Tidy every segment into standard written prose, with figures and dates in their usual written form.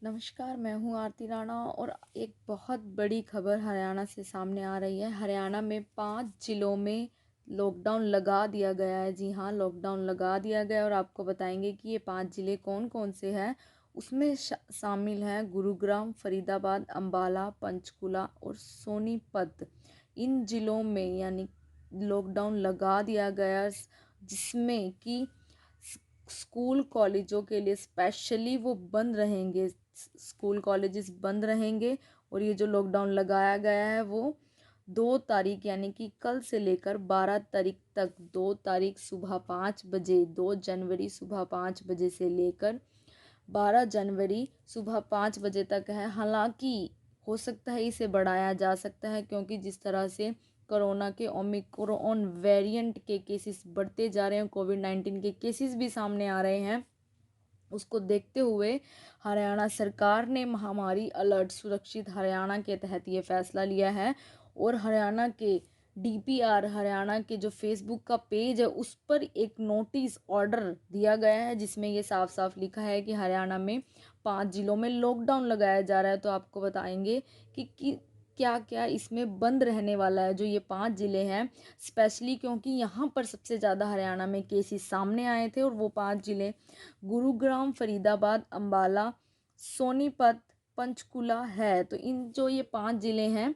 नमस्कार, मैं हूँ आरती राणा और एक बहुत बड़ी खबर हरियाणा से सामने आ रही है। हरियाणा में 5 जिलों में लॉकडाउन लगा दिया गया है। जी हाँ, लॉकडाउन लगा दिया गया है और आपको बताएंगे कि ये 5 जिले कौन कौन से हैं। उसमें शामिल हैं गुरुग्राम, फरीदाबाद, अम्बाला, पंचकुला और सोनीपत। इन जिलों में यानी लॉकडाउन लगा दिया गया, जिसमें कि स्कूल कॉलेजों के लिए स्पेशली वो बंद रहेंगे। स्कूल कॉलेजेस बंद रहेंगे और ये जो लॉकडाउन लगाया गया है वो 2 तारीख यानी कि कल से लेकर 12 तारीख तक, 2 तारीख सुबह 5 बजे, 2 जनवरी सुबह 5 बजे से लेकर 12 जनवरी सुबह 5 बजे तक है। हालांकि हो सकता है इसे बढ़ाया जा सकता है, क्योंकि जिस तरह से कोरोना के ओमिक्रॉन वेरिएंट के केसेस बढ़ते जा रहे हैं, कोविड-19 के केसेस भी सामने आ रहे हैं, उसको देखते हुए हरियाणा सरकार ने महामारी अलर्ट सुरक्षित हरियाणा के तहत ये फैसला लिया है। और हरियाणा के डीपीआर, हरियाणा के जो फेसबुक का पेज है, उस पर एक नोटिस ऑर्डर दिया गया है, जिसमें ये साफ साफ लिखा है कि हरियाणा में 5 जिलों में लॉकडाउन लगाया जा रहा है। तो आपको बताएंगे कि क्या क्या इसमें बंद रहने वाला है, जो ये 5 जिले हैं स्पेशली, क्योंकि यहाँ पर सबसे ज़्यादा हरियाणा में केसेस सामने आए थे। और वो 5 जिले गुरुग्राम, फरीदाबाद, अम्बाला, सोनीपत, पंचकुला है। तो इन जो ये 5 ज़िले हैं,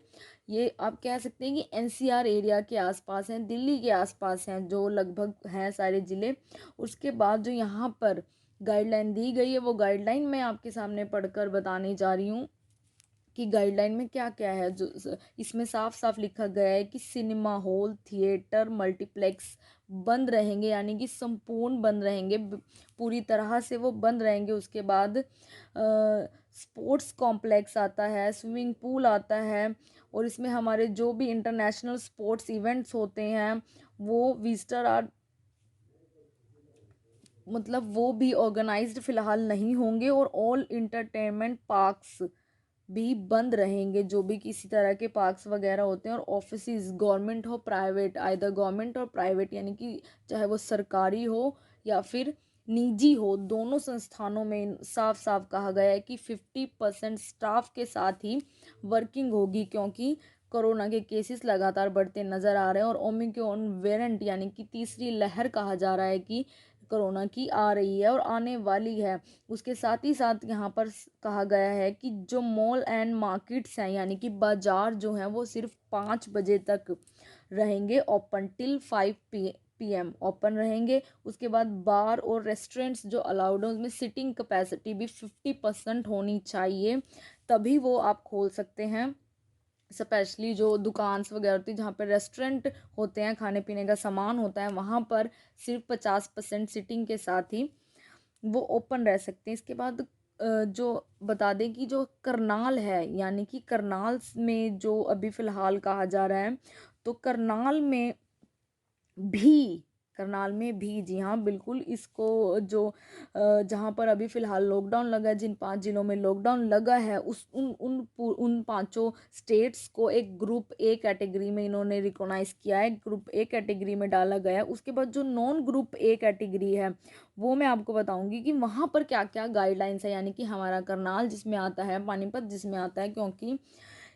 ये आप कह सकते हैं कि एनसीआर एरिया के आसपास हैं, दिल्ली के आसपास हैं, जो लगभग हैं सारे ज़िले। उसके बाद जो यहाँ पर गाइडलाइन दी गई है, वो गाइडलाइन मैं आपके सामने पढ़कर बताने जा रही हूँ कि गाइडलाइन में क्या क्या है। जो इसमें साफ साफ लिखा गया है कि सिनेमा हॉल, थिएटर, मल्टीप्लेक्स बंद रहेंगे, यानी कि संपूर्ण बंद रहेंगे, पूरी तरह से वो बंद रहेंगे। उसके बाद स्पोर्ट्स कॉम्प्लेक्स आता है, स्विमिंग पूल आता है, और इसमें हमारे जो भी इंटरनेशनल स्पोर्ट्स इवेंट्स होते हैं वो विजिटर आर मतलब वो भी ऑर्गेनाइज्ड फिलहाल नहीं होंगे। और ऑल इंटरटेनमेंट पार्क्स भी बंद रहेंगे, जो भी किसी तरह के पार्क्स वगैरह होते हैं। और ऑफिसेज, गवर्नमेंट हो प्राइवेट, आइदर गवर्नमेंट और प्राइवेट, यानी कि चाहे वो सरकारी हो या फिर निजी हो, दोनों संस्थानों में साफ साफ कहा गया है कि 50% स्टाफ के साथ ही वर्किंग होगी, क्योंकि कोरोना के केसेस लगातार बढ़ते नजर आ रहे हैं। और ओमिक्रॉन वेरिएंट यानी कि तीसरी लहर कहा जा रहा है कि कोरोना की आ रही है और आने वाली है। उसके साथ ही साथ यहाँ पर कहा गया है कि जो मॉल एंड मार्केट्स हैं, यानी कि बाजार जो हैं, वो सिर्फ 5 बजे तक रहेंगे ओपन, टिल 5 PM ओपन रहेंगे। उसके बाद बार और रेस्टोरेंट्स जो अलाउड हैं, उसमें सिटिंग कैपेसिटी भी 50% होनी चाहिए, तभी वो आप खोल सकते हैं। स्पेशली जो दुकान्स वगैरह होती है, जहाँ पर रेस्टोरेंट होते हैं, खाने पीने का सामान होता है, वहाँ पर सिर्फ 50% सिटिंग के साथ ही वो ओपन रह सकते हैं। इसके बाद जो बता दें कि जो करनाल है, यानी कि करनाल में जो अभी फ़िलहाल कहा जा रहा है, तो भी करनाल में भी जी हाँ बिल्कुल, इसको जो जहाँ पर अभी फ़िलहाल लॉकडाउन लगा है, जिन 5 जिलों में लॉकडाउन लगा है, उन पांचों स्टेट्स को एक ग्रुप ए कैटेगरी में इन्होंने रिकॉग्नाइज किया है, ग्रुप ए कैटेगरी में डाला गया है। उसके बाद जो नॉन ग्रुप ए कैटेगरी है, वो मैं आपको बताऊंगी कि वहाँ पर क्या क्या गाइडलाइंस है। यानी कि हमारा करनाल जिसमें आता है, पानीपत जिसमें आता है, क्योंकि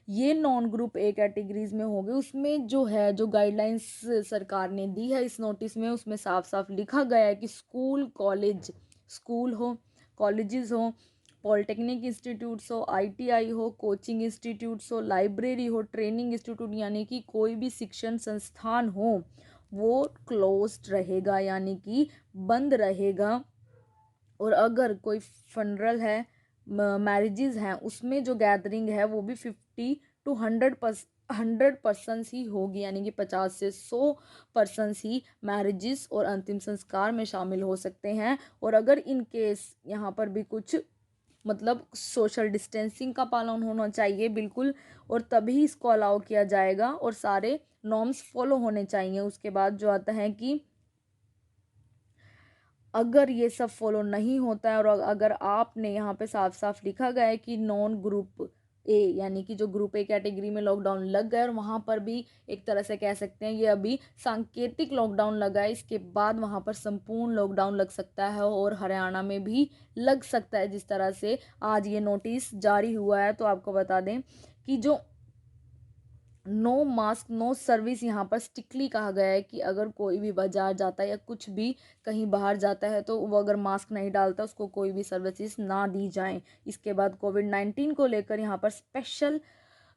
ये नॉन ग्रुप ए कैटेगरीज में हो गए। उसमें जो है, जो गाइडलाइंस सरकार ने दी है इस नोटिस में, उसमें साफ साफ लिखा गया है कि स्कूल हो, कॉलेजेस हो, पॉलिटेक्निक इंस्टीट्यूट्स हो, आईटीआई हो, कोचिंग इंस्टीट्यूट्स हो, लाइब्रेरी हो, ट्रेनिंग इंस्टीट्यूट, यानी कि कोई भी शिक्षण संस्थान हो, वो क्लोज्ड रहेगा, यानी कि बंद रहेगा। और अगर कोई फनरल है, मैरिजेज हैं, उसमें जो गैदरिंग है वो भी 50 to 100% ही होगी, यानी कि 50 से 100% ही मैरिजेस और अंतिम संस्कार में शामिल हो सकते हैं। और अगर इन केस यहाँ पर भी कुछ सोशल डिस्टेंसिंग का पालन होना चाहिए बिल्कुल, और तभी इसको अलाउ किया जाएगा और सारे नॉर्म्स फॉलो होने चाहिए। उसके बाद जो आता है कि अगर ये सब फॉलो नहीं होता है, और अगर आपने यहाँ पे साफ साफ लिखा गया है कि नॉन ग्रुप ए यानी कि जो ग्रुप ए कैटेगरी में लॉकडाउन लग गया, और वहाँ पर भी एक तरह से कह सकते हैं ये अभी सांकेतिक लॉकडाउन लगा है। इसके बाद वहाँ पर संपूर्ण लॉकडाउन लग सकता है और हरियाणा में भी लग सकता है। जिस तरह से आज ये नोटिस जारी हुआ है, तो आपको बता दें कि जो नो मास्क नो सर्विस यहाँ पर स्ट्रिक्टली कहा गया है कि अगर कोई भी बाजार जाता है या कुछ भी कहीं बाहर जाता है तो वो अगर मास्क नहीं डालता उसको कोई भी सर्विसेज ना दी जाएं। इसके बाद कोविड-19 को लेकर यहाँ पर स्पेशल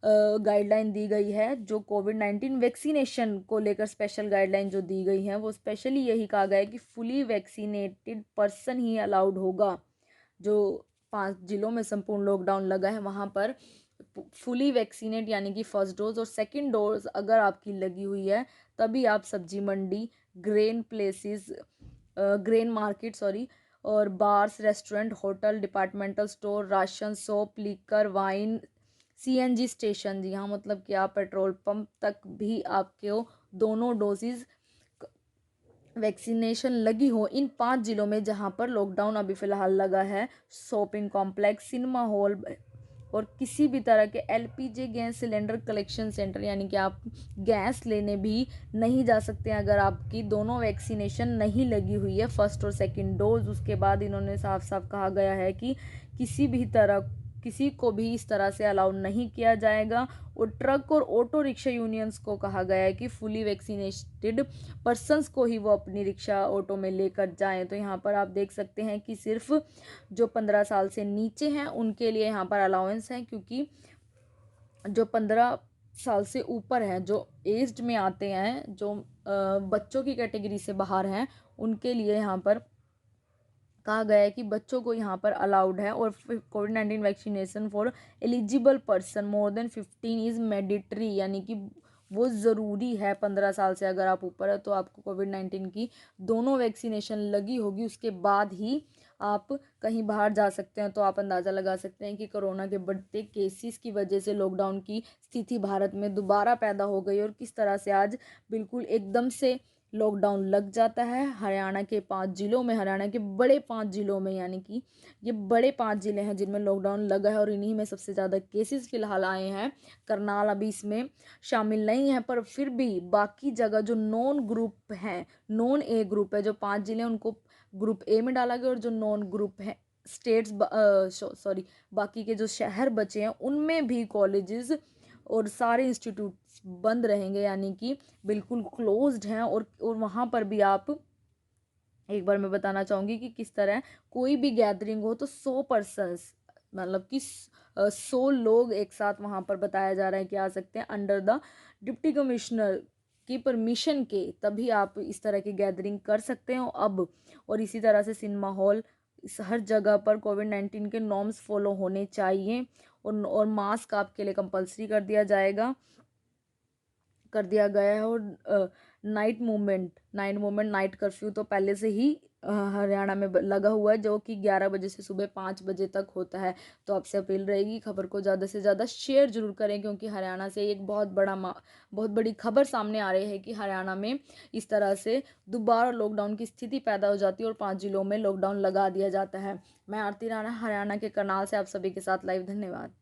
गाइडलाइन दी गई है। जो कोविड-19 वैक्सीनेशन को लेकर स्पेशल गाइडलाइन जो दी गई है वो स्पेशली यही कहा गया है कि फुली वैक्सीनेटेड पर्सन ही अलाउड होगा। जो 5 जिलों में संपूर्ण लॉकडाउन लगा है वहाँ पर फुली वैक्सीनेट यानी कि फर्स्ट डोज और सेकंड डोज अगर आपकी लगी हुई है तभी आप सब्जी मंडी, grain places, grain market sorry, और bars, restaurant, hotel, departmental store, ration shop, liquor, wine, CNG station, जी हाँ मतलब कि आप पेट्रोल पंप तक भी आपको दोनों डोजेज वैक्सीनेशन लगी हो इन 5 जिलों में जहां पर लॉकडाउन अभी फ़िलहाल लगा है। शॉपिंग कॉम्प्लेक्स, सिनेमा हॉल और किसी भी तरह के LPG gas cylinder collection centre यानी कि आप गैस लेने भी नहीं जा सकते हैं अगर आपकी दोनों वैक्सीनेशन नहीं लगी हुई है, फर्स्ट और सेकंड डोज। उसके बाद इन्होंने साफ साफ कहा गया है कि किसी को भी इस तरह से अलाउ नहीं किया जाएगा। और ट्रक और ऑटो रिक्शा यूनियंस को कहा गया है कि फुली वैक्सीनेटेड पर्सन्स को ही वो अपनी रिक्शा ऑटो में लेकर जाएं। तो यहाँ पर आप देख सकते हैं कि सिर्फ जो 15 साल से नीचे हैं उनके लिए यहाँ पर अलाउंस है, क्योंकि जो 15 साल से ऊपर हैं, जो एज्ड में आते हैं, जो बच्चों की कैटेगरी से बाहर हैं, उनके लिए यहाँ पर कहा गया है कि बच्चों को यहाँ पर अलाउड है। और कोविड-19 vaccination for eligible person more than 15 is mandatory यानी कि वो ज़रूरी है। 15 साल से अगर आप ऊपर है तो आपको कोविड-19 की दोनों वैक्सीनेशन लगी होगी, उसके बाद ही आप कहीं बाहर जा सकते हैं। तो आप अंदाज़ा लगा सकते हैं कि कोरोना के बढ़ते केसेस की वजह से लॉकडाउन की स्थिति भारत में दोबारा पैदा हो गई और किस तरह से आज बिल्कुल एकदम से लॉकडाउन लग जाता है। हरियाणा के 5 जिलों में, हरियाणा के बड़े 5 जिलों में, यानी कि ये बड़े 5 जिले हैं जिनमें लॉकडाउन लगा है और इन्हीं में सबसे ज़्यादा केसेस फिलहाल आए हैं। करनाल अभी इसमें शामिल नहीं है, पर फिर भी बाकी जगह जो नॉन ग्रुप हैं, नॉन ए ग्रुप है, जो 5 जिले हैं उनको ग्रुप ए में डाला गया और जो नॉन ग्रुप है स्टेट्स सॉरी बाकी के जो शहर बचे हैं उनमें भी कॉलेजेस और सारे इंस्टीट्यूट्स बंद रहेंगे, यानी कि बिल्कुल क्लोज्ड हैं। और वहाँ पर भी आप, एक बार मैं बताना चाहूँगी कि किस तरह कोई भी गैदरिंग हो तो 100 पर्सन्स मतलब कि 100 लोग एक साथ वहाँ पर बताया जा रहा है कि आ सकते हैं अंडर द डिप्टी कमिश्नर की परमिशन के, तभी आप इस तरह की गैदरिंग कर सकते हो अब। और इसी तरह से सिनेमा हॉल, इस हर जगह पर कोविड-19 के नॉर्म्स फॉलो होने चाहिए और मास्क आपके लिए कंपलसरी कर दिया गया है। और नाइट मूवमेंट नाइट कर्फ्यू तो पहले से ही हरियाणा में लगा हुआ है, जो कि 11 बजे से सुबह 5 बजे तक होता है। तो आपसे अपील रहेगी खबर को ज़्यादा से ज़्यादा शेयर जरूर करें, क्योंकि हरियाणा से एक बहुत बड़ी खबर सामने आ रही है कि हरियाणा में इस तरह से दोबारा लॉकडाउन की स्थिति पैदा हो जाती है और 5 जिलों में लॉकडाउन लगा दिया जाता है। मैं आरती राणा हरियाणा के करनाल से आप सभी के साथ लाइव। धन्यवाद।